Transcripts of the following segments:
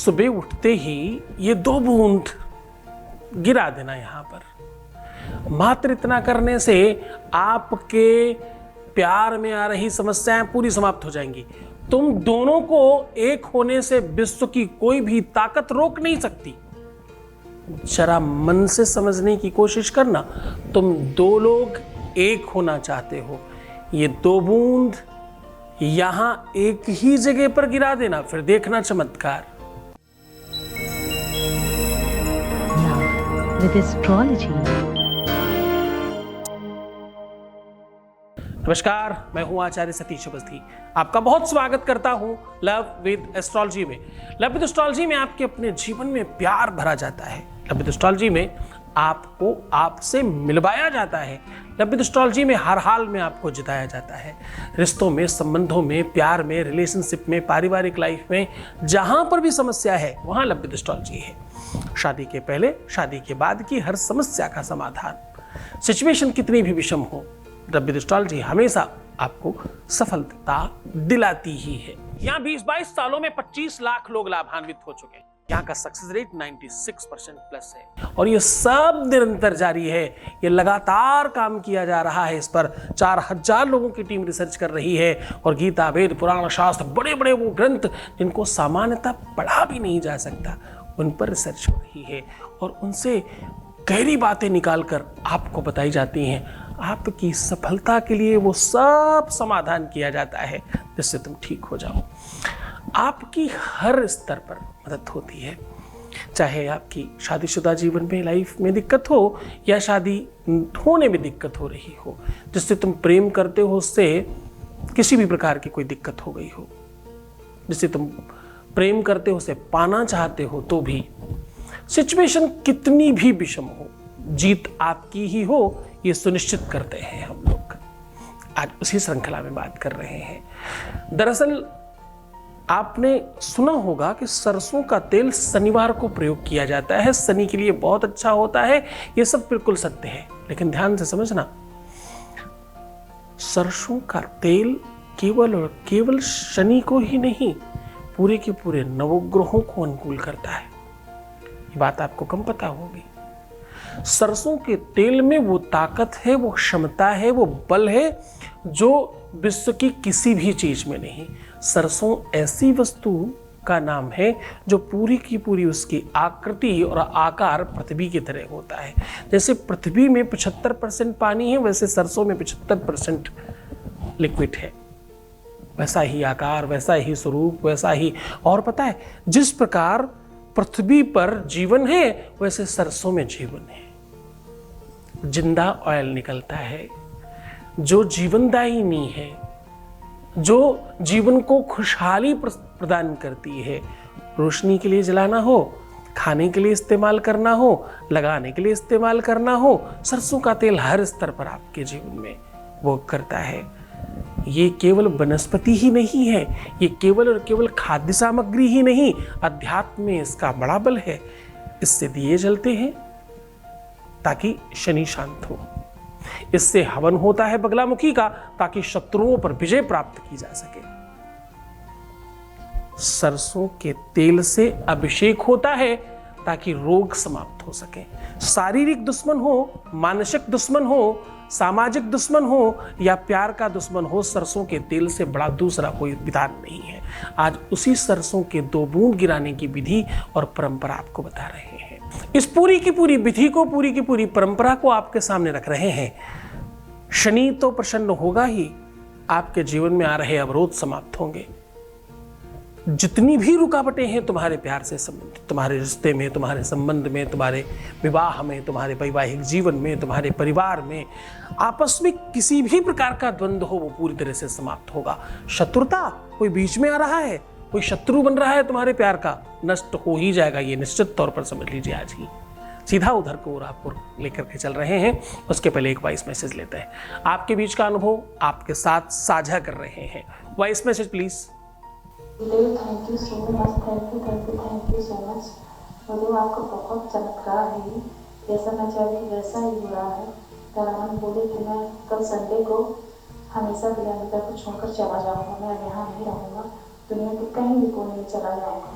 सुबह उठते ही ये 2 बूंद गिरा देना यहाँ पर। मात्र इतना करने से आपके प्यार में आ रही समस्याएं पूरी समाप्त हो जाएंगी। तुम दोनों को एक होने से विश्व की कोई भी ताकत रोक नहीं सकती। जरा मन से समझने की कोशिश करना, तुम 2 लोग एक होना चाहते हो। ये 2 बूंद यहां एक ही जगह पर गिरा देना, फिर देखना चमत्कार। With astrology. नमस्कार, मैं हूं आचार्य सतीश अवस्थी। आपका बहुत स्वागत करता हूं लव विद एस्ट्रोलॉजी में। लव विद एस्ट्रोलॉजी में आपके अपने जीवन में प्यार भरा जाता है। लव विद एस्ट्रोलॉजी में आपको आपसे मिलवाया जाता है। लव विद एस्ट्रोलॉजी में हर हाल में आपको जिताया जाता है। रिश्तों में, संबंधों में, प्यार में, रिलेशनशिप में, पारिवारिक लाइफ में, जहां पर भी समस्या है वहां लव विद एस्ट्रोलॉजी है। शादी के पहले, शादी के बाद की हर समस्या का समाधान। सिचुएशन कितनी भी विषम हो, लव विद एस्ट्रोलॉजी हमेशा आपको सफलता दिलाती ही है। यहाँ 20-22 सालों में 25 लाख लोग लाभान्वित हो चुके हैं। यहाँ का सक्सेस रेट 96% प्लस है और ये सब निरंतर जारी है। ये लगातार काम किया जा रहा है। इस पर 4000 लोगों की टीम रिसर्च कर रही है और गीता, वेद, पुराण, शास्त्र, बड़े बड़े वो ग्रंथ जिनको सामान्यतः पढ़ा भी नहीं जा सकता, उन पर रिसर्च हो रही है और उनसे गहरी बातें निकालकर आपको बताई जाती हैं। आपकी सफलता के लिए वो सब समाधान किया जाता है जिससे तुम ठीक हो जाओ। आपकी हर स्तर पर मदद होती है, चाहे आपकी शादीशुदा जीवन में, लाइफ में दिक्कत हो या शादी होने में दिक्कत हो रही हो, जिससे तुम प्रेम करते हो उससे किसी भी प्रकार की कोई दिक्कत हो गई हो, जिससे तुम प्रेम करते हो उसे पाना चाहते हो, तो भी सिचुएशन कितनी भी विषम हो, जीत आपकी ही हो ये सुनिश्चित करते हैं हम लोग। आज उसी श्रृंखला में बात कर रहे हैं। दरअसल आपने सुना होगा कि सरसों का तेल शनिवार को प्रयोग किया जाता है, शनि के लिए बहुत अच्छा होता है। ये सब बिल्कुल सत्य है, लेकिन ध्यान से समझना, सरसों का तेल केवल और केवल शनि को ही नहीं, पूरे के पूरे नवग्रहों को अनुकूल करता है। ये बात आपको कम पता होगी। सरसों के तेल में वो ताकत है, वो क्षमता है, वो बल है जो विश्व की किसी भी चीज में नहीं। सरसों ऐसी वस्तु का नाम है जो पूरी की पूरी उसकी आकृति और आकार पृथ्वी की तरह होता है। जैसे पृथ्वी में 75% पानी है, वैसे सरसों में 75% लिक्विड है। वैसा ही आकार, वैसा ही स्वरूप, वैसा ही। और पता है, जिस प्रकार पृथ्वी पर जीवन है वैसे सरसों में जीवन है। जिंदा ऑयल निकलता है जो जीवनदायिनी है, जो जीवन को खुशहाली प्रदान करती है। रोशनी के लिए जलाना हो, खाने के लिए इस्तेमाल करना हो, लगाने के लिए इस्तेमाल करना हो, सरसों का तेल हर स्तर पर आपके जीवन में वो करता है। ये केवल वनस्पति ही नहीं है, ये केवल और केवल खाद्य सामग्री ही नहीं, अध्यात्म में इसका बड़ा बल है। इससे दिए जलते हैं ताकि शनि शांत हो। इससे हवन होता है बगलामुखी का ताकि शत्रुओं पर विजय प्राप्त की जा सके। सरसों के तेल से अभिषेक होता है ताकि रोग समाप्त हो सके। शारीरिक दुश्मन हो, मानसिक दुश्मन हो, सामाजिक दुश्मन हो या प्यार का दुश्मन हो, सरसों के तेल से बड़ा दूसरा कोई विधान नहीं है। आज उसी सरसों के 2 बूंद गिराने की विधि और परंपरा आपको बता रहे हैं। इस पूरी की पूरी विधि को, पूरी की पूरी परंपरा को आपके सामने रख रहे हैं। शनि तो प्रसन्न होगा ही, आपके जीवन में आ रहे अवरोध समाप्त होंगे। जितनी भी रुकावटें हैं तुम्हारे प्यार से संबंधित, तुम्हारे रिश्ते में, तुम्हारे संबंध में, तुम्हारे विवाह में, तुम्हारे वैवाहिक जीवन में, तुम्हारे परिवार में, आपस में किसी भी प्रकार का द्वंद्व हो, वो पूरी तरह से समाप्त होगा। शत्रुता, कोई बीच में आ रहा है, कोई शत्रु बन रहा है तुम्हारे प्यार का, नष्ट हो ही जाएगा, ये निश्चित तौर पर समझ लीजिए। आज ही सीधा उधर को और आपको लेकर के चल रहे हैं। उसके पहले एक वॉइस मैसेज लेते हैं। आपके बीच का अनुभव आपके साथ साझा कर रहे हैं। Voice message please. Thank you so much, thank you so much. गुरु आपका बहुत चमत्कार है, जैसा मैं चाहती वैसा ही हो रहा है। तरानंद बोले कि मैं कल संडे को हमेशा के लिए अमेरिका को छोड़कर चला जाऊंगा, मैं यहाँ नहीं रहूँगा, दुनिया के कहीं भी कोने में चला जाऊंगा।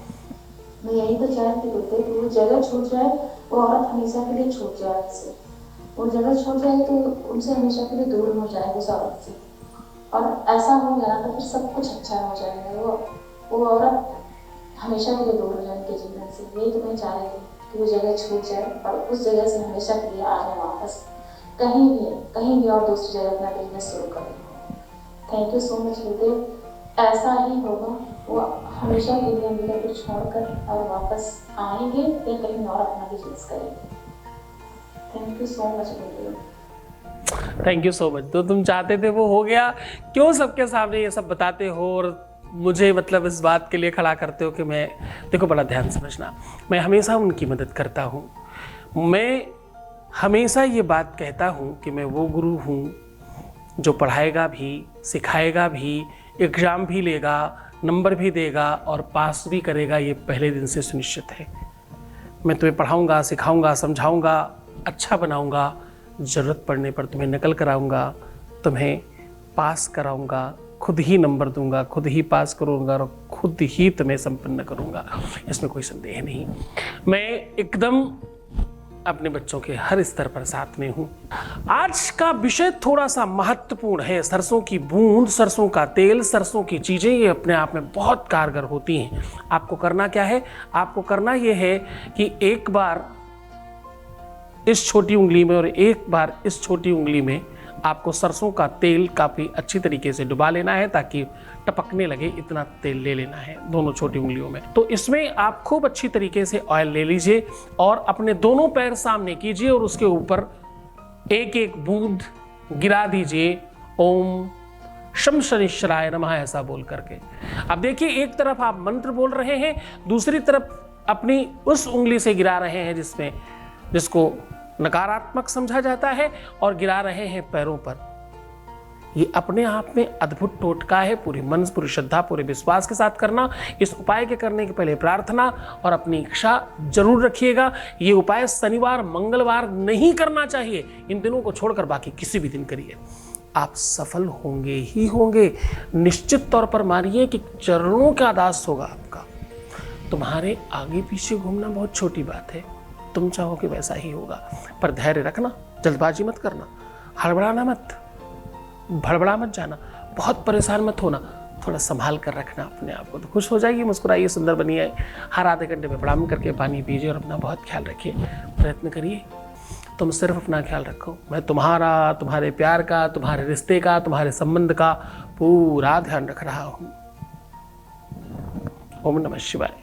मैं यही तो चाहती होते कि वो जगह छूट जाए, वो औरत हमेशा के लिए छूट जाए उससे। वो जगह छूट जाए तो उनसे हमेशा के लिए दूर हो जाए उस औरत से, और ऐसा हो गया तो फिर सब कुछ अच्छा हो जाएगा। वो औरत हमेशा के लिए दूर हो जाए उनके जीवन से। यही तो मैं चाह रही थी कि वो जगह छूट जाए और उस जगह से हमेशा के लिए आ जाए वापस, कहीं भी और दूसरी जगह अपना बिजनेस शुरू करें। थैंक यू सो मच गुरुदेव। ऐसा ही होगा, वो हमेशा के लिए अंबिका को छोड़कर और वापस आएंगे या कहीं और अपना बिजनेस करेंगे। Thank you so much Gurudev. Thank you so much. तो तुम चाहते थे वो हो गया, क्यों सबके सामने ये सब बताते हो और मुझे मतलब इस बात के लिए खड़ा करते हो कि मैं, देखो बड़ा ध्यान समझना, मैं हमेशा उनकी मदद करता हूँ। मैं हमेशा ये बात कहता हूँ कि मैं वो गुरु हूँ जो पढ़ाएगा भी, सिखाएगा भी, एग्ज़ाम भी लेगा, नंबर भी देगा और पास भी करेगा, ये पहले दिन से सुनिश्चित है। मैं तुम्हें पढ़ाऊँगा, सिखाऊँगा, समझाऊँगा, अच्छा बनाऊँगा, ज़रूरत पड़ने पर तुम्हें नकल कराऊँगा, तुम्हें पास कराऊँगा, खुद ही नंबर दूंगा, खुद ही पास करूँगा और खुद ही तुम्हें संपन्न करूँगा, इसमें कोई संदेह नहीं। मैं एकदम अपने बच्चों के हर स्तर पर साथ में हूँ। आज का विषय थोड़ा सा महत्वपूर्ण है। सरसों की बूंद, सरसों का तेल, सरसों की चीज़ें ये अपने आप में बहुत कारगर होती हैं। आपको करना क्या है? आपको करना ये है कि एक बार इस छोटी उंगली में और एक बार इस छोटी उंगली में आपको सरसों का तेल काफ़ी अच्छी तरीके से डुबा लेना है ताकि टपकने लगे, इतना तेल ले लेना है दोनों छोटी उंगलियों में। तो इसमें आप खूब अच्छी तरीके से ऑयल ले लीजिए और अपने दोनों पैर सामने कीजिए और उसके ऊपर एक एक बूंद गिरा दीजिए, ओम शम शनिश्चराय नमः, ऐसा बोल करके। अब देखिए, एक तरफ आप मंत्र बोल रहे हैं, दूसरी तरफ अपनी उस उंगली से गिरा रहे हैं जिसको नकारात्मक समझा जाता है, और गिरा रहे हैं पैरों पर। ये अपने आप में अद्भुत टोटका है। पूरी मन, पूरी श्रद्धा, पूरे विश्वास के साथ करना। इस उपाय के करने के पहले प्रार्थना और अपनी इच्छा जरूर रखिएगा। ये उपाय शनिवार, मंगलवार नहीं करना चाहिए। इन दिनों को छोड़कर बाकी किसी भी दिन करिए, आप सफल होंगे ही होंगे। निश्चित तौर पर मानिए कि चरणों का दास होगा आपका। तुम्हारे आगे पीछे घूमना बहुत छोटी बात है, तुम चाहोगे वैसा ही होगा। पर धैर्य रखना, जल्दबाजी मत करना, हड़बड़ाना मत, भड़बड़ा मत जाना, बहुत परेशान मत होना, थोड़ा संभाल कर रखना अपने आप को। तो खुश हो जाइए, मुस्कुराइए, सुंदर बनिए। हर आधे घंटे में प्रणाम करके पानी पीजिए और अपना बहुत ख्याल रखिए। प्रयत्न करिए, तुम सिर्फ अपना ख्याल रखो। मैं तुम्हारा, तुम्हारे प्यार का, तुम्हारे रिश्ते का, तुम्हारे संबंध का पूरा ध्यान रख रहा हूँ। ओम नमः शिवाय।